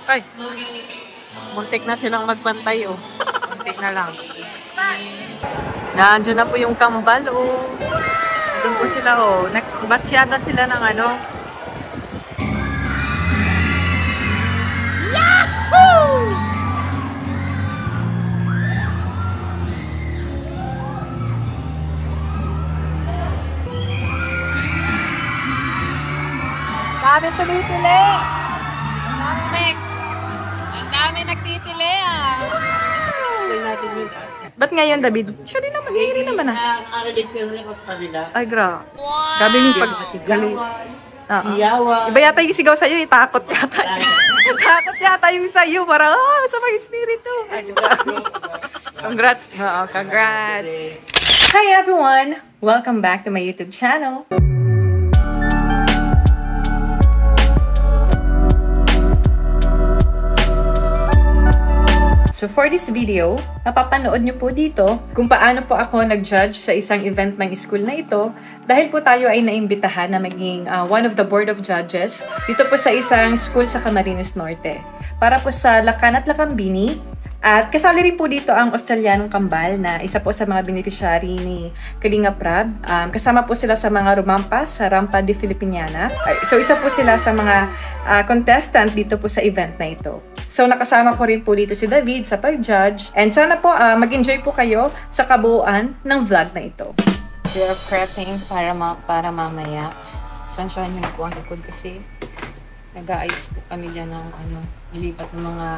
Ay, muntik na silang magbantay, oh. Muntik na lang. Nandiyan na po yung kambal, oh. Doon po sila, oh. Next, batch yata sila ng ano. Yahoo! Dami tuloy-tuloy. Ang dami nagtitili, ah. Ba't ngayon, David? Siya din naman, ngayon naman, ah. Nakakarinig ko rin ako sa kanila. Ay, gra. Gabi yung pag-sigali. Iyawa. Iba yata yung sigaw sa'yo, takot yata. Takot yata yung sa'yo, parang, sa mga espiritu. Congrats. Congrats. Hi everyone! Welcome back to my YouTube channel. So for this video, mapapanood nyo po dito kung paano po ako nag-judge sa isang event ng school na ito dahil po tayo ay naimbitahan na maging one of the board of judges dito po sa isang school sa Camarines Norte para po sa Lakan at Lakambini. At kasali rin po dito ang Australianong Kambal na isa po sa mga beneficiary ni Kalinga Prab. Kasama po sila sa mga rumampas sa Rampa de Filipiniana. So isa po sila sa mga contestant dito po sa event na ito. So nakasama ko rin po dito si David sa pag-judge. And sana po mag-enjoy po kayo sa kabuuan ng vlog na ito. We are prepping para mamaya. Sunshine yun po ang likod kasi nag-aayos po kami dyan ng nilipat ng mga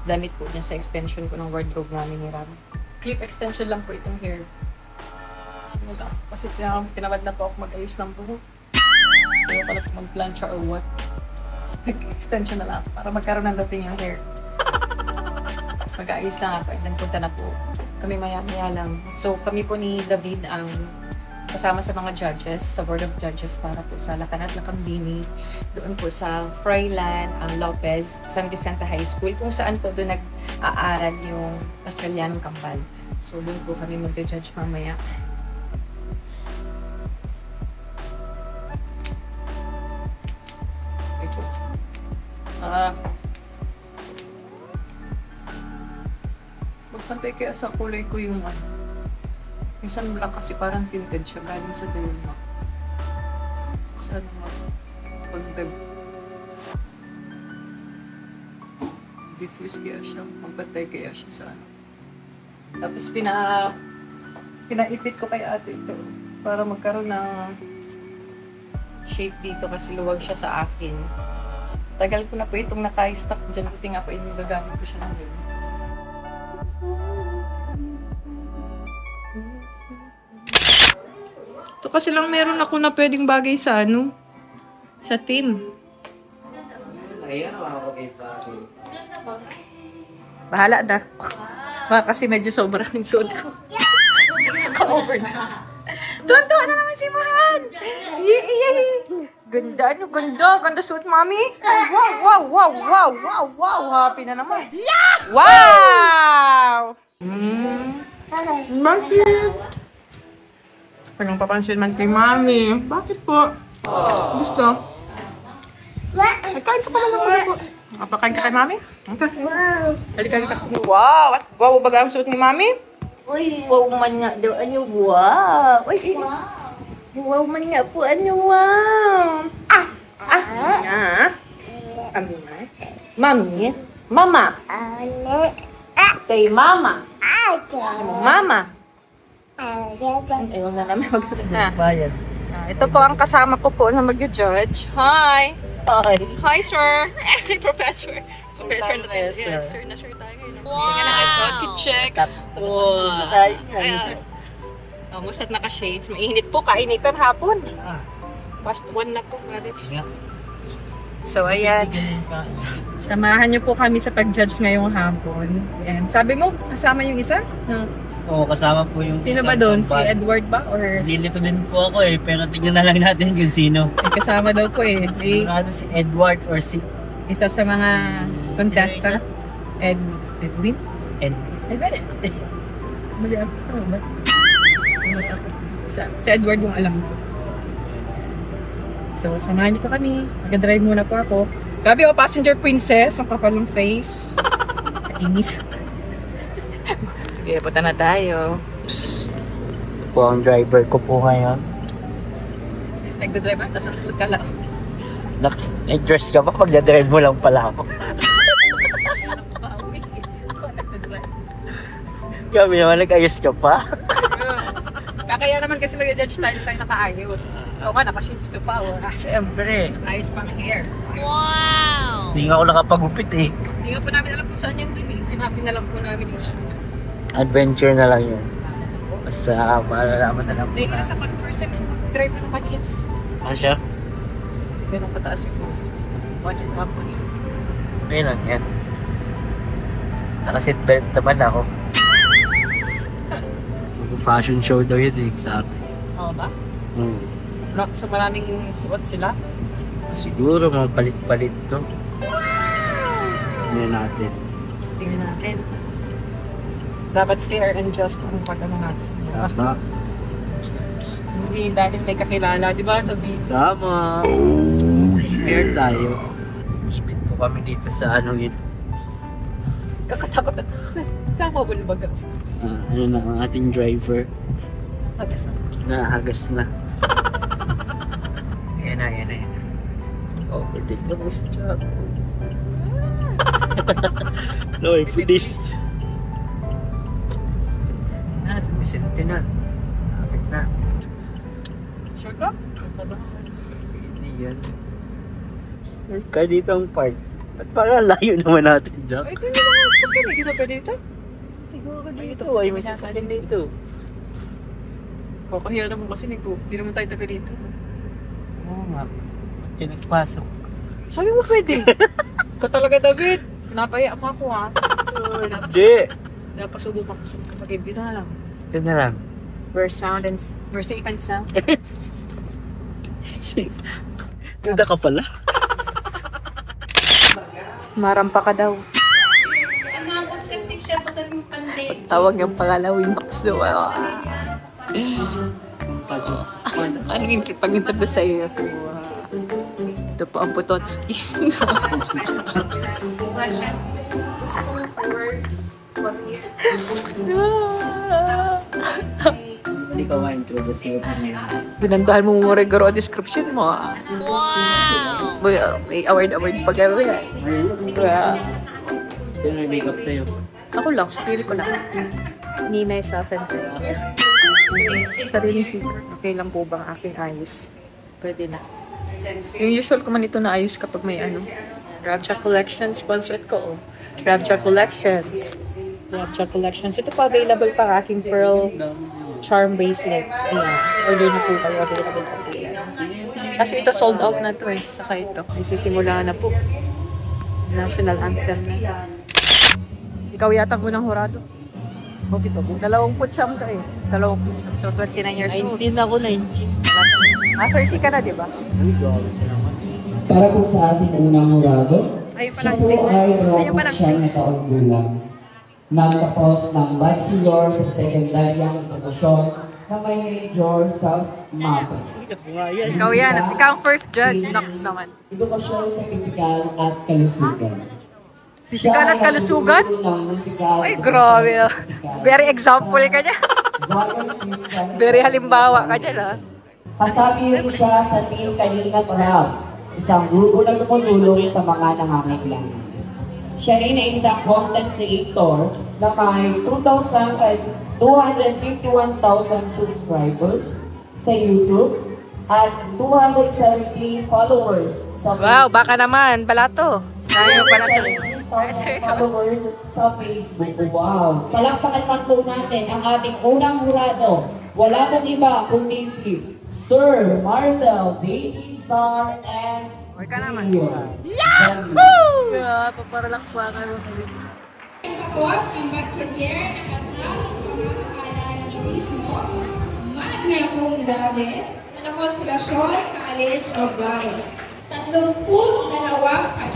damit po dyan sa extension ko ng wardrobe namin ni Ram. Clip extension lang po itong hair. Kasi tinamad na po ako mag-ayos ng buhok. Kaya pala po mag-plancha or what. Extension na lang para magkaroon ng dating yung hair. Tapos mag-ayos lang ako and then punta na po kami maya-maya lang. So kami po ni David ang kasama sa mga judges, sa board of judges para po sa Lakan at Lakambini, doon po sa Froilan Lopez, San Vicente High School, kung saan po doon nag-aaral yung Australianong Kambal. So doon po kami mag-judge mamaya. Magpantay kaya sa kulay ko yung minsan lang kasi parang tinted siya galing sa derma. So sana diffuse kaya siya, magpantay kaya siya sa ano. Tapos pinaipit ko kay ate ito para magkaroon ng shape dito kasi luwag siya sa akin. Tagal ko na po itong naka-stock dyan. Buti nga po yung gagamit ko siya ng yun. Ito kasi lang meron ako na pwedeng bagay sa sa team. Bahala na. Kasi medyo sobrang yung suot ko. Naka-overdose. Tuwan-tuwa na naman si Maran! Ganda, ganda suot, mami. Wow, happy na naman. Wow! Bakit? Walang papansin man kay mami. Bakit po? Gusto? Kain ka pala naman po. Kapakain ka kay mami? Okay. Halika. Wow! Wow, baga ang suot ni mami? Uy, wow man nga daw. Ano, wow! Uy, wow man nga po. Ano, wow! Mami? Mama? Say mama. Mama. Ayaw na namin magsalita. Ito po ang kasama ko po na mag-judge. Hi! Hi, sir! Professor. Professor na tayo. Yes, sir na sir tayo. Wow! Check. Wow! Musat naka-shades. Mainit po. Kainitan hapon. Past 1 na po. So, ayan. Samahan niyo po kami sa pag-judge ngayong hapon. And sabi mo, kasama yung isa? Oo, kasama po yung sino ba doon? Si Edward ba? Or nililito din po ako pero tignan na lang natin kung sino. Kasama daw po Sigurado si Edward or si isa sa mga contestant. Edwin? Edwin? Si Edward yung alam ko. So, samahan niyo po kami. Mag-drive muna po ako. Grabe o, passenger princess. Ang kapal ng face. Inis. Okay, punta na tayo. Ito po ang driver ko po ngayon. Nagdadrive ang tasang suit ka lang. Nag-dress ka ba? Pag na-drive mo lang pala ako. Grabe naman, nag-ayos ka pa. Kaya naman kasi mag-judge tayo nakaayos. O nga, naka-sheets ka pa. Siyempre. Ayos pang hair. Hindi nga ako nakapagupit eh. Hindi nga po namin alam kung saan yun din eh. Hanapin na lang po namin yung suit. Adventure na lang yun. Basta malalaman na lang. Hindi na sa first time drive na nakahils. Ano siya? Ganun pataas yung nose. Budget company. Ngayon lang yan. Naka-seatbelt naman ako. Fashion show daw yun eh, sa akin. Oo ba? So maraming suot sila? Siguro mga palit-palit to. Tingnan natin. Tingnan natin. Dapat fair and just ang pag-ano natin. Tama. Hindi dahil may kakilala, di ba? Tabi. Tama. Fair tayo. Ipit po kami dito sa ano ito. Kakatakot na. Nakabulbag ako. Ano na ang ating driver. Hagas na. Nahagas na. Yan na. Overtake na mo si Jack. Lord, please. Sa Vicente na. Kapit na. Sure ka? Hindi yan. Kaya dito ang park. At parang layo naman natin, Jack. Ay, ito yung mga sakyan eh. Dito pwede dito? Siguro dito. Ay, may sasakyan dito. Kakahiya naman kasi Nico. Hindi naman tayo taga dito. Oo nga. Ba't ka nagpasok? Sabi mo pwede. Ikaw talaga, David. Napaya mo ako ha. Hindi. Napasubo mo ako sa pag-ibig. Dito na lang. Ito na lang. We're safe and sound. Ganda ka pala. Marampa ka daw. Amabot kasi siya pagdating pandemic. Tawag niyang pangalawin bakso. Ano yung pag-interview sa iyo? Ito po ang Pototski. Hindi ka ma-introduce mo pa niya. Binandahan mo mo regaro ang description mo. Wow! May award pa gawin. Sino may makeup sa'yo? Ako lang, sarili ko lang. Me, myself, and I. Sarili secret. Okay lang po bang aking ayos? Pwede na. Yung usual ko man ito na ayos kapag may ano. Rabja Collections, sponsored ko. Rabja Collections. Rabja Collections. Ito pa available pa aking pearl charm bracelets. Ayan. Order na po kayo. Available pa po yan. Kasi ito sold out na to eh. Saka ito. Isisimula na po. National anthem na. Ikaw yata unang hurado. Okay po. 20 ka eh. 20. So 29 years old. 19 ako, 19. 30 ka na, di ba? Para po sa ating unang hurado, Ayun siya pala. po ay Ayun robot pala. siya na taong gulang. Natapos ng bachelor sa sekundaryang edukasyon na may major sa MAP. Ikaw yan. Ikaw ang first judge. Next naman. Edukasyon sa pisikal at kalusugan. Pisikal at kalusugan? Siya ay nagtuturo ng musikal Ay, at grabe. sa pisikal Very example ka niya. Zion Christian Very halimbawa ka dyan, ha? Kasabi rin siya sa Team Kalinga Prab, isang grupo na tumutulong sa mga nangangailangan. Siya rin ay isang content creator na may 251,000 subscribers sa YouTube at 270 followers sa Wow, baka naman. Balato. Tayo pala sa... 1,000 followers sa Facebook. Wow! Palakpakan man po natin ang ating unang hurado. Wala nang iba kundi si Sir Marcel, David Star, and Huwag ka naman. Yahoo! Paparalak pa ka. Tapos, ang bachelier at ang pangangalanan ng turismo, magna cum laude, sa Constellation College of Lae. 32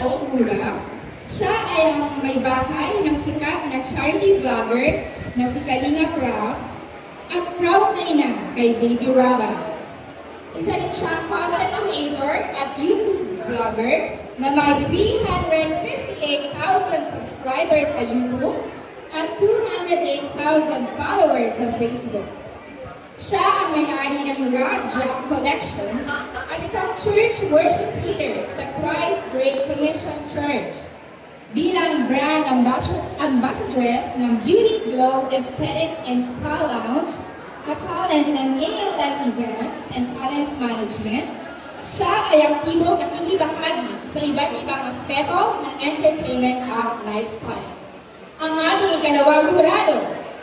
taong gulang. Siya ay ang may bahay ng sikat na charity vlogger na si Kalinga Prab at proud na ina kay Baby Rava. Isa rin siya content creator at YouTube vlogger na may 358,000 subscribers sa YouTube at 208,000 followers sa Facebook. Siya ang may-ari ng Rock Jam Collections at isang church worship leader sa Christ Great Commission Church. Bilang brand ambassadress ng Beauty Glow Aesthetic and Spa Lounge, na-talent ng ALM Events and Talent Management, siya ay aktibong nakikibahagi sa iba't ibang aspeto ng entertainment at lifestyle. Ang ating ikalawang jurado,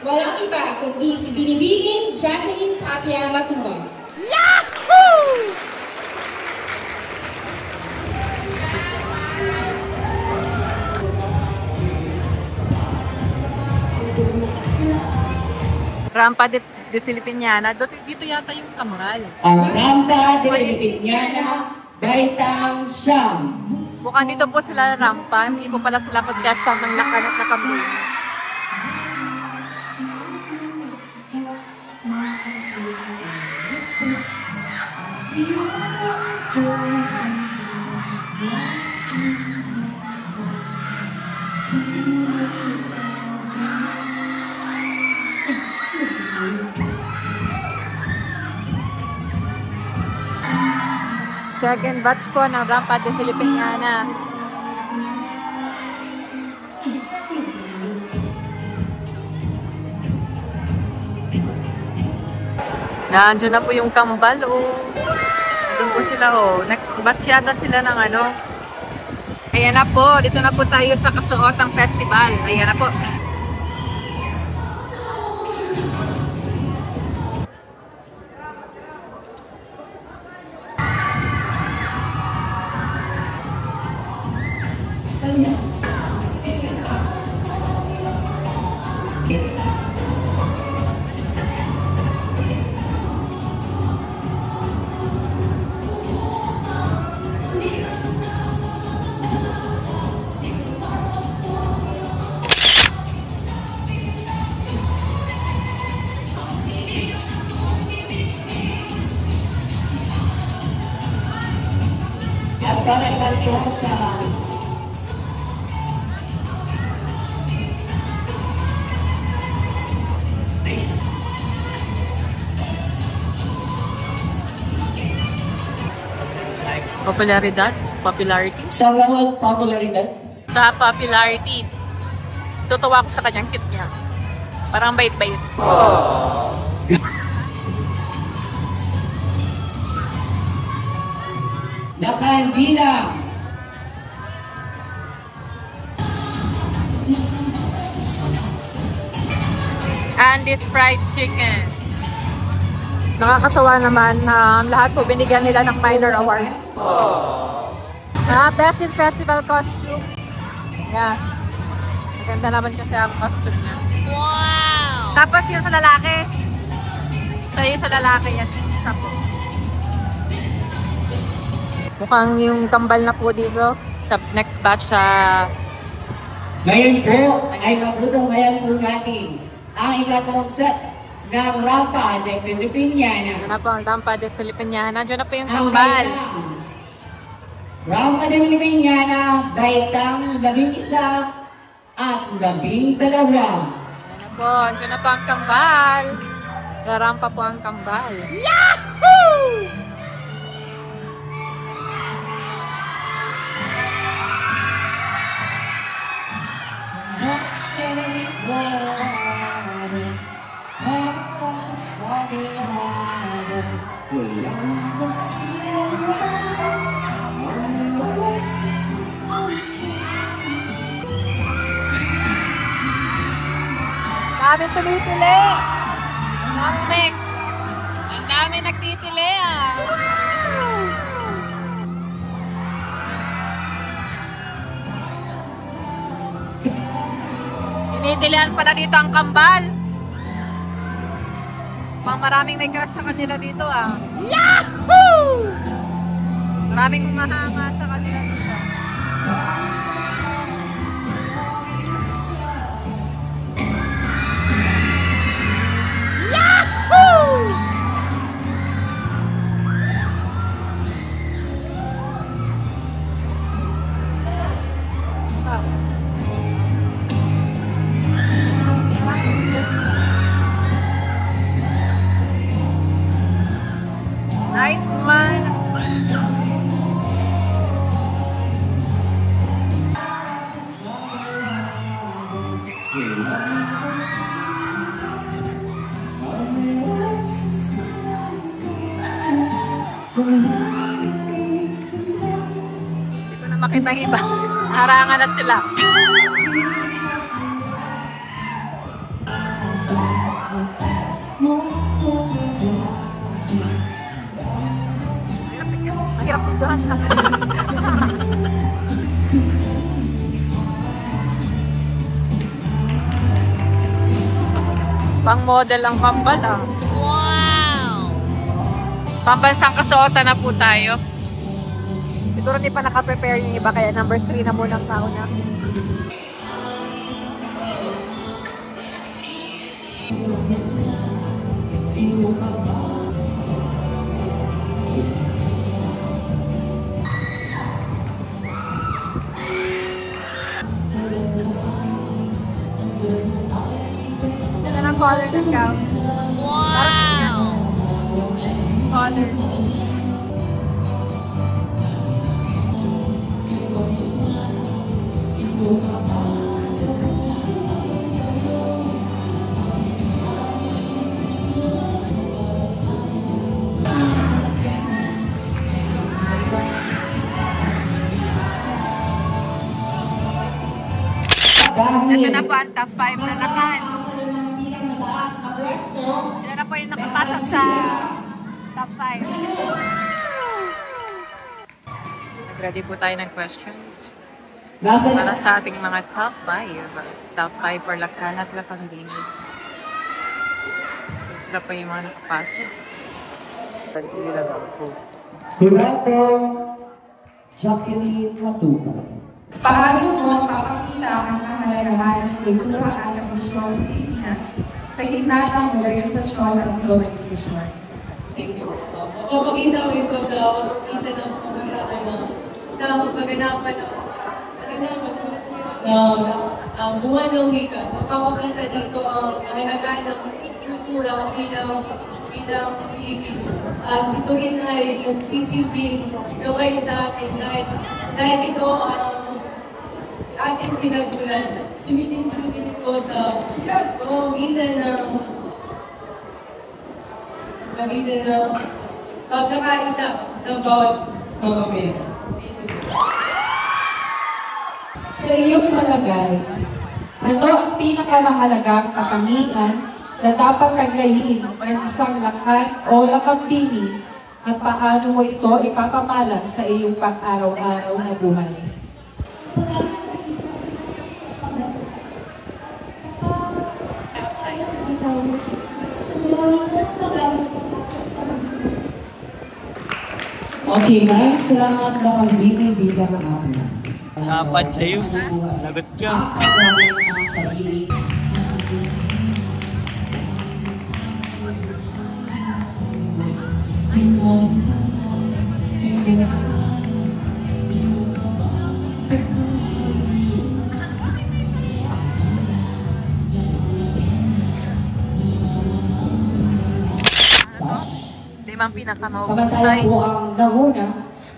walang iba kundi si Binibining Jacqueline Tapia Matubang. Yahoo! Rampa de Filipiniana. Dito yata yung kambal. Ang Rampa de Filipiniana, Baitang Siyam. Mukhang dito po sila rampa. Hindi po pala sila contestant ng lakanat na kambal. Second batch po ng Rampa de Filipiniana. Nandiyan na po yung kambal, oh. Doon po sila, oh. Next batch yata sila ng ano. Ayan na po, dito na po tayo sa Kasuotang Festival. Ayan na po. Popularity? Sa level popularidad? Sa popularity. Tutuwa ako sa kanyang cute niya. Parang bait-bait. Nakahandilang Andy's Fried Chicken. Nakakatawa naman na lahat po binigyan nila ng minor awards. Best in Festival Costume. Yeah. Maganda naman kasi ang costume niya. Wow! Tapos yung sa lalaki. So yung sa lalaki yan. Tapos. Mukhang yung kambal na po dito sa next batch sa... Ngayon po ay magtutunghayan po natin ang ikatlong set ng Rampa de Filipiniana. Ano po ang Rampa de Filipiniana? Diyan na po yung kambal. Rampa de Filipiniana, Baitang 11 at 12. Ano po, diyan na po ang kambal. Rarampa po ang kambal. Yahoo! Dami tuloy-tuloy. Ang dami nagtitili ah. Tinitilihan pala dito ang kambal. Maraming may crush sa kanila dito ah. Yahoo! Maraming umahanga sa kanila dito. Hindi ko na makita ang iba. Harangan na sila. Mahirap po dyan. Pang model ang kambal ah. Wow! Pambansang kasuotan na po tayo. Siguro di pa naka-prepare yung iba kaya number 3 na muna ang tao na. Ganda ng color ng gown. Wow! Color. Ito na po ang top 5 na naman. Sila na po yung nakapasok sa top 5. Ready po tayo ng questions. Para sa ating mga top 5. Top 5 for Lakan at Lakandini. So sila po yung mga nakapasok. Sige lang ako. Jurado Jacqueline Matupa. Paano mo mapapakita ang kahalagahan ng kulturaan ng Misyon Pilipinas sa gitna ng organisasyon at globalisasyon? Thank you. Mapapakita ko ito sa pagkita ng pagkakaroon ng isang kaganapan ng buwan ng wika. Mapapakita dito ang kahalagahan ng kultura bilang Pilipino. At ito rin ay nagsisilbing gawin sa atin dahil ito ang ating pinagmulan at sumisimple din ito sa pamamagitan ng pagkakaisa ng bawat mamamayan. Sa iyong palagay, ano ang pinakamahalagang katangian na dapat taglayin ng isang Lakan o Lakambini at paano mo ito ipapamalas sa iyong pang-araw-araw na buhay? Okay, maraming salamat Lakambini bilang ako. Dapat sa'yo. Lagot ka. Limang pinakamahusay. Samantala po ang nanguna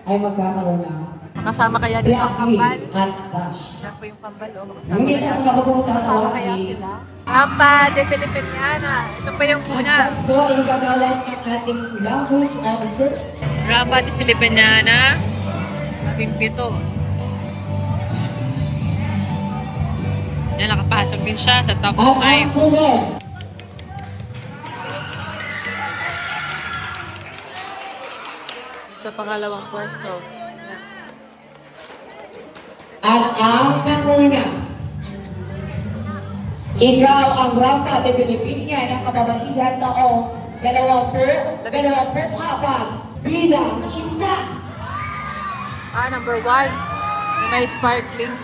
ay magkakaroon ng Kasama kaya dito ang kambal. at Sash. Yan po yung kambal. Ngunit ang ako pong Kasama tatawag kaya ni sila. Amba de Filipiniana. Ito po yung At una. Sash po ay gagalan ng ating language officers. Rapa de Filipiniana. 17. Yan, nakapasok din siya sa top At ang 5. sunod Sa pangalawang pwesto. at ang nanguna. Ikaw ang Rampa de Pilipinas ng kababaihan taong 2 per habang bilang isa. Number 1. May sparkling.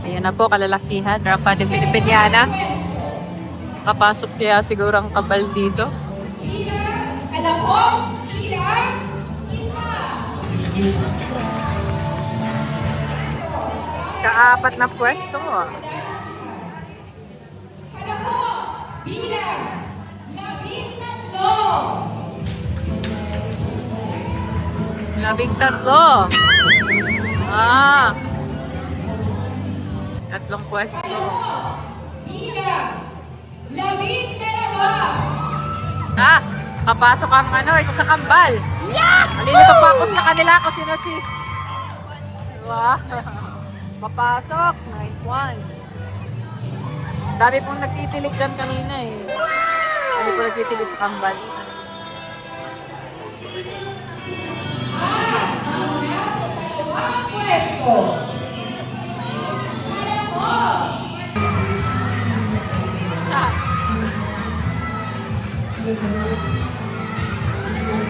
Ayan na po, kalalakihan. Rampa de Filipiniana. Kapasok kaya siguro ang kabal dito. Alam mo, ilang isa. Kaapat na pwesto. Alam mo, bilang Labing tatlo. Ah. Tatlong pwesto. Bilang 12. Ah, papasok ang isa sa kambal. Yeah! Malilito pa ako sa kanila kung sino si... Wow. Papasok. Nice one. Dami pong nagtitilig dyan kanina eh. Dami pong nagtitilig sa kambal. Ang nasa dalawang pwesto.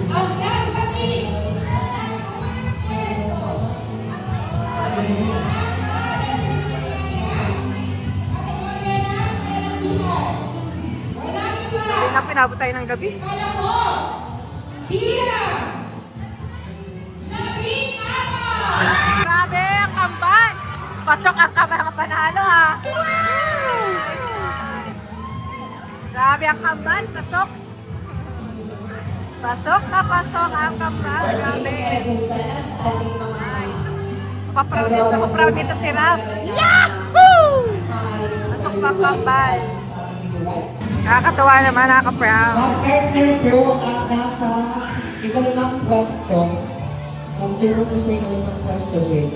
Ang nagbati sa dalawang pwesto. Hindi na pinabot tayo ng gabi. Bilang 14. Grabe ang kambal! Pasok ang mga panalo ha! Grabe ang kambal! Pasok! Pasok na pasok ang kambal! Grabe! Paproud dito si Rab! Yahoo! Pasok pa ang kambal! Nakakatawa naman, nakaka-proud! Mag-partner bro at nasa ikalimang pwesto. Mag-turo po sa ikalimang pwesto rin.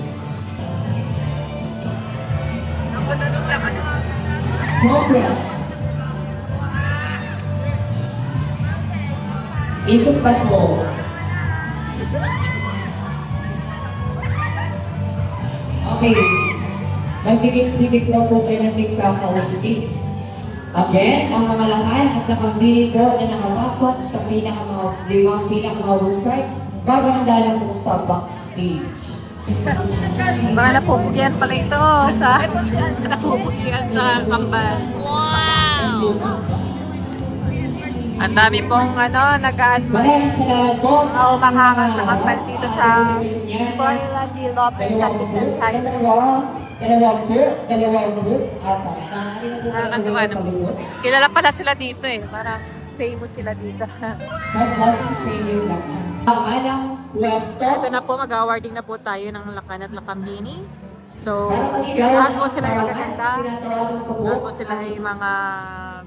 Progress. Isupat mo. Okay. Magbigit-bigit lang po kayo ng tigkakaulit. Again, ang mga lakan at nakambili po na nakawasok sa limang pinakamahusay, babanda na po sa backstage. Mga napupugyan pala ito sa napupugyan sa kambal. Wow! Ang dami pong nag-aadmire. Maraming salamat po Oo, makakas na kambal dito sa Boyla D. Lopez at Vicentay. Dalawang group, apat. Nakakatuwa naman. Kilala pala sila dito eh. Parang famous sila dito. Ang alang pwesto. Ito na po, mag-awarding na po tayo ng Lakan at Lakambini. So, lahat po sila magaganda. Lahat po sila ay mga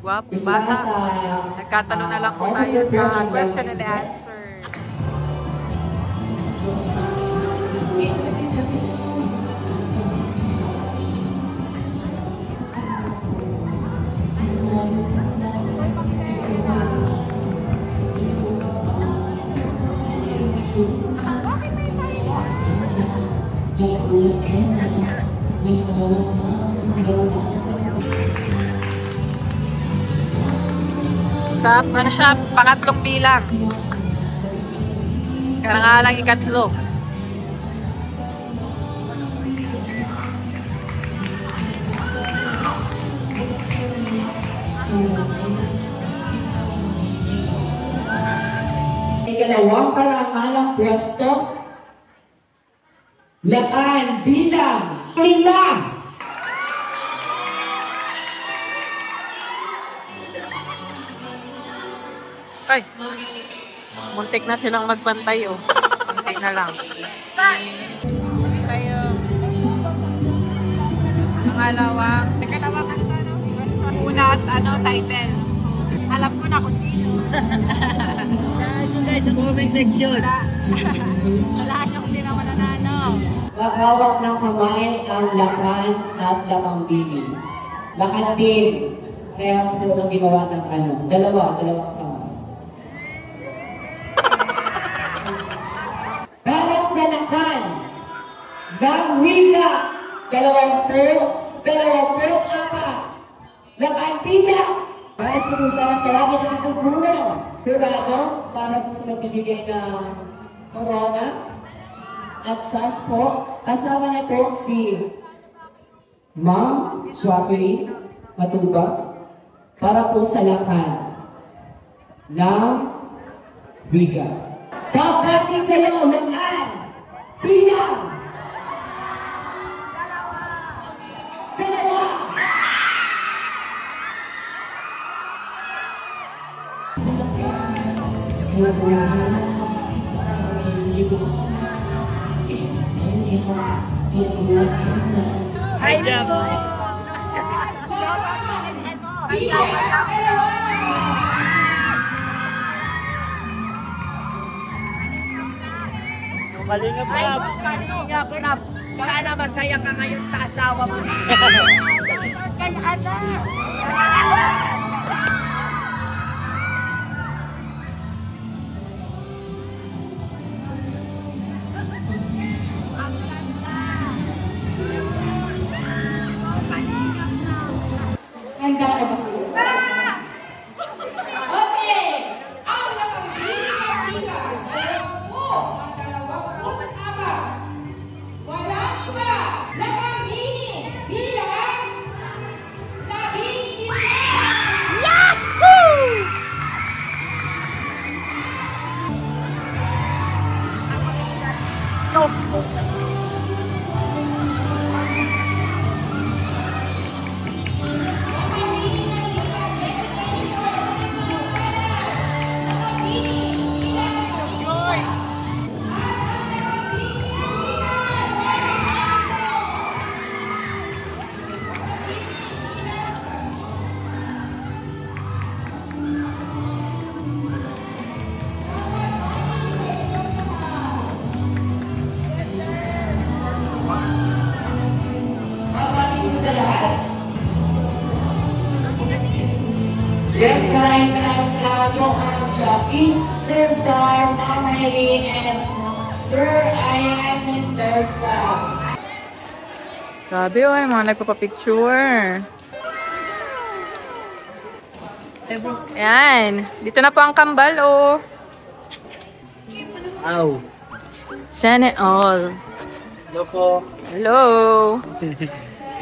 gwapo, bata. Nagkatanong na lang po tayo sa question and answer. Ano siya, pangatlong bilang. Kaya nga lang ikatlo. Ikalawang karangalang pwesto. Lakan bilang 5. Ay, muntik na silang magbantay oh. Muntik na lang. Tayo. Pangalawang, nakalawang una at title. Alam ko na kung sino. Guys, sa comment section. Wala nyo kung sino mananalo. Maghawak ng kamay ang lakan at lakambini. Lakan din. Parehas po ng ginawa ng dalawang kamay. Para sa lakan ng wika, 20, 24. Lakan bina. Guys, kumusta ang tawagin ng ating bulong? Jurado, para po sa magbibigay ng corona. At sash po, kasama na po si Ma'am Jacqueline Matuba para po sa lakan ng Biga. Kapati sa iyo, lakan! Bilang! Dalawa! Hi, Jeff! Kalingap Rap! Kalingap Rap! Sana masaya ka ngayon sa asawa mo. Kaya anak! Handa na ba kayo? Okay! Ang nakapili-kapila, 20 walang iba, nakapili bilang 11. Yahoo! Sa lahat. Yes, maraming salamat po ang Jackie, Sir Star, Mama Irene, and Sir Ayan Mendoza. Grabe oh, yung mga nagpapapicture. Ayan. Dito na po ang kambal oh. Ow! Sana all. Hello po. Hello.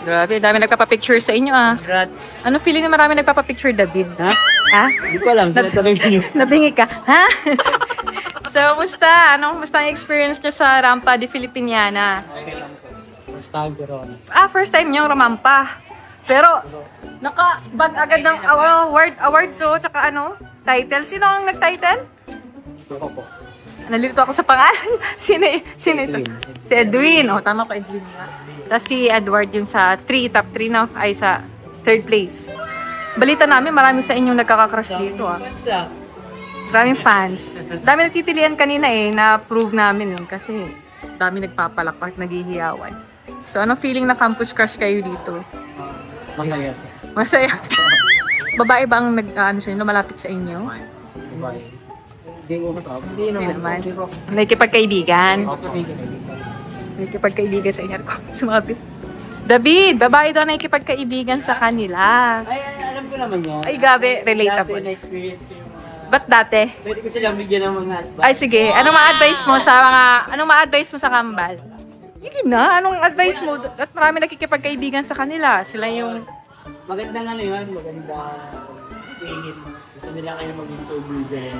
Grabe, dami nagpapapicture sa inyo ah. Congrats. Ano feeling na marami nagpapapicture, David? Ha? Ha? Hindi ko alam. Sila tanongin niyo. Nabingi ka? Ha? So, musta? Musta ang experience nyo sa Rampa di Filipiniana? Okay lang po. First time ko ron. First time nyo rumampa. Pero, naka-bag agad ng award so, tsaka title. Sino ang nag-title? Ako po. Nalilito ako sa pangalan. Sino ito? Si Edwin. Oh, tama ko, Edwin nga. Tapos si Edward yung sa top 3 na, ay sa 3rd place. Balita namin, marami sa inyong nagkaka-crush dito ah. Maraming fans. Dami nagtitilian kanina na-prove namin kasi dami nagpapalakpak, naghihiyawan. So, ano feeling na campus crush kayo dito? Masaya. Masaya. Babae ba ang lumalapit sa inyo? Bye. Hindi ko masabi. Hindi naman. Nakikipagkaibigan. Nakikipagkaibigan sa inyo. Sumabit. David, babae daw nakikipagkaibigan sa kanila. Ay, alam ko naman yan. Ay, grabe, relatable. Dati na-experience ko yung Ba't dati? Pwede ko silang bigyan ng mga advice. Ay, sige. Anong ma-advise mo sa kambal? Sige na, anong advice mo? At marami nakikipagkaibigan sa kanila. Sila yung... Magandang yun, maganda tingin. Gusto nila kayo maging kaibigan.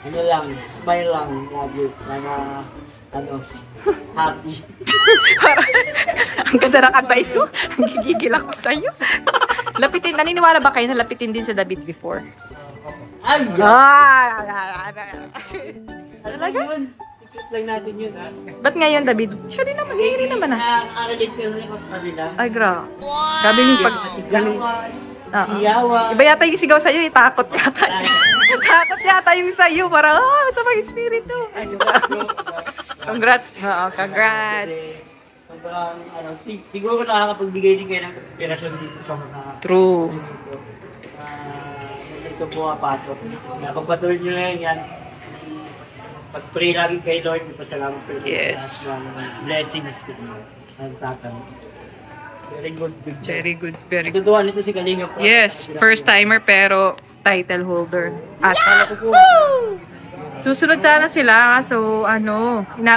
Ano lang, smile lang, lagi. Happy. Ang ganda ng advice mo. Ang gigigil ako sa'yo. Naniniwala ba kayo na lapitin din sa David before? Ay! Talaga? Yun? Secret lang natin yun, ha? Ba't ngayon, David? Siya din naman, hihirin naman ah. Nakarelate ko rin ako sa kanila. Ay, gra. Grabe yung Sigawan, hiyawan. Iba yata yung sigaw sa'yo, takot yata. Takot yata yung sa'yo, parang, masama yung espiritu. Ay, congrats. Oo, congrats. Sobrang, siguro nakakapagbigay din kayo ng inspirasyon dito sa mga... True. Ito pumapasok. Pagpatuloy nyo na yan. Pag-pray lagi kay Lord, ipasalamat po Yes. sa blessings sa akin. Very good. Very good, very good. Tutuwa nito si Kalinga po. Yes, first timer pero title holder. At susunod sana sila, so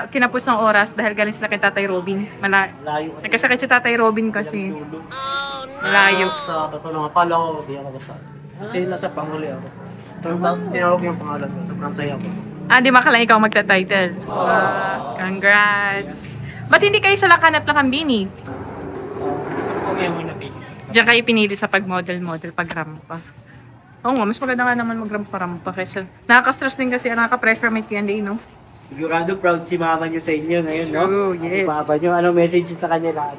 kinapos ng oras dahil galing sila kay Tatay Robin. Malayo kasi. Nagkasakit si Tatay Robin kasi. Malayo. Sa totoo nga pala ko, di ako kasal. Kasi nasa panghuli ako. Tapos tinawag yung pangalan ko, sobrang saya ko. Di makalang ikaw magta-title. Congrats. Ba't hindi kayo sa Lakan at Lakambini? Diyan kayo pinili sa pag-model, pag-rampa. Oo nga, mas maganda nga naman mag-rampa-rampa kaysa... Nakaka-stress din kasi, nakaka-pressure may Q&A, no? Sigurado proud si mama nyo sa inyo ngayon, no? Oh, yes. Si papa nyo, ano message sa kanya lahat?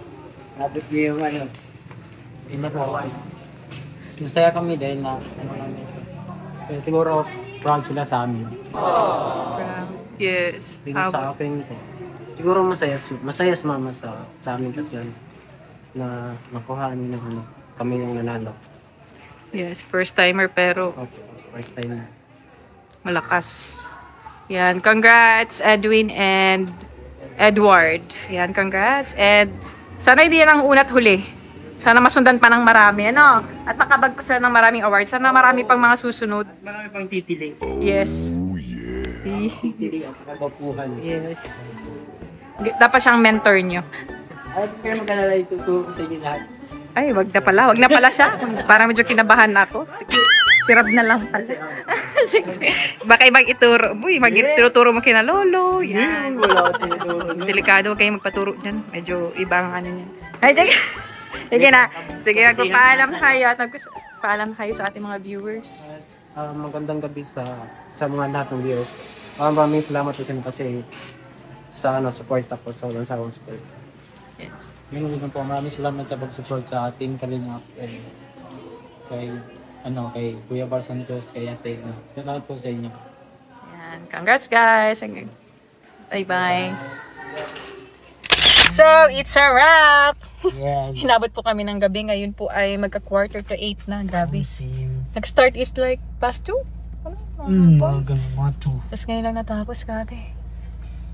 Labot nyo yung ano. Masaya kami dahil na ano namin. Kaya siguro proud sila sa amin. Yes. Tingin sa akin po. Siguro masaya si mama sa amin kasi na nakuha niyo na kami yung nanalo. Yes, first timer pero Okay, first time. malakas. Yan, congrats Edwin and Edward. Yan, congrats. And sana hindi yan ang una't huli. Sana masundan pa ng marami, ano? At makabag pa sila ng maraming awards. Sana marami pang mga susunod. Marami pang titili. Yes. Titili at saka bapuhan. Yes. Dapat siyang mentor nyo. At kayo magkalala ituturo sa inyo lahat. Ay, wag na pala. Wag na pala siya. Parang medyo kinabahan na ako. Sirab na lang pala. Sige. Baka ibang ituro. Uy, magtuturo mo kina lolo. Yan. Wala ko tinuturo. Delikado kayo magpaturo dyan. Medyo ibang ano yan. Ay, sige na. Sige, magpapaalam na kayo. At paalam kayo sa ating mga viewers. Magandang gabi sa mga lahat ng viewers. Maraming salamat po kasi sa support ako sa walang sawang support. Yes. Yun lang po, maraming salamat sa pag-support sa ating Kalingap kay Kuya Bar Santos, kay Ate. Salamat po sa inyo. Yan. Congrats guys. Bye-bye. So, it's a wrap! Yes. Hinabot po kami ng gabi. Ngayon po ay magka-quarter to 8 na. Grabe. Nag-start is like past 2? Mga ganun, mga 2. Tapos ngayon lang natapos, grabe.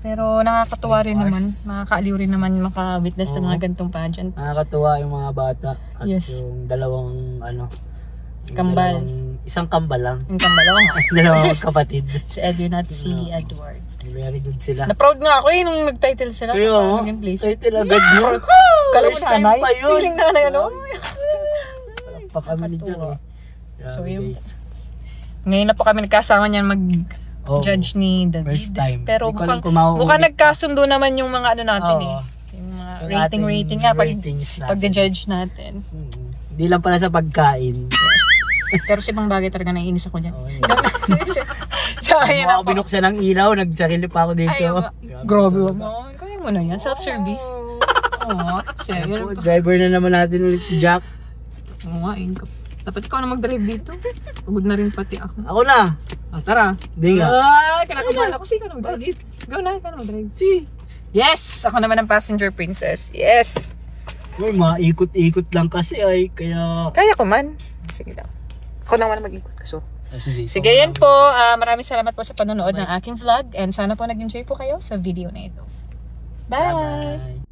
Pero nakakatuwa rin naman. Nakakaaliw rin naman maka-witness sa mga gantong pageant. Nakakatuwa yung mga bata at Yes. yung dalawang Kambal. Isang kambal lang. Yung kambalaw nga. Dalawang kapatid. Si Edwin at si Edward. Very good sila. Na-proud nga ako ng nag-title sila. Kaya sa mo, naging place. title agad nyo. Kala mo First time nanay? pa yun. Feeling nanay, ano? Pa kami dyan eh. So, Grabe, yun. guys. Ngayon na po kami nagkasama niyan mag-judge ni David. First time. Pero Di ko alam mukhang, kung mauulit mukhang pa. nagkasundo naman yung mga ano natin Oo. Yung mga Yung rating ating nga pag ratings natin. pag-judge natin. Hindi lang pala sa pagkain. Pero sa ibang bagay talaga naiinis ako dyan. Oh, So, ayun na Ako po. binuksan ng ilaw, nagsarili pa ako dito. Ay, grabe mo. Kaya mo na yan. Self-service. Oo. So, yun po. Driver na naman natin ulit si Jack. Oo nga, dapat ikaw na mag-drive dito. Pagod na rin pati ako. Ako na. Tara. Hindi nga. Kinakabahan ako. Sige, ikaw na mag-drive. Go na, ikaw na mag-drive. Si. Yes! Ako naman ang passenger princess. Yes! Uy, maikot-ikot lang kasi ay, kaya... Kaya ko man. Sige daw. Ako naman ang mag-ikot. So, Sige, sige, yan po. Maraming salamat po sa panonood ng aking vlog. And sana po nag-enjoy po kayo sa video na ito. Bye! Bye.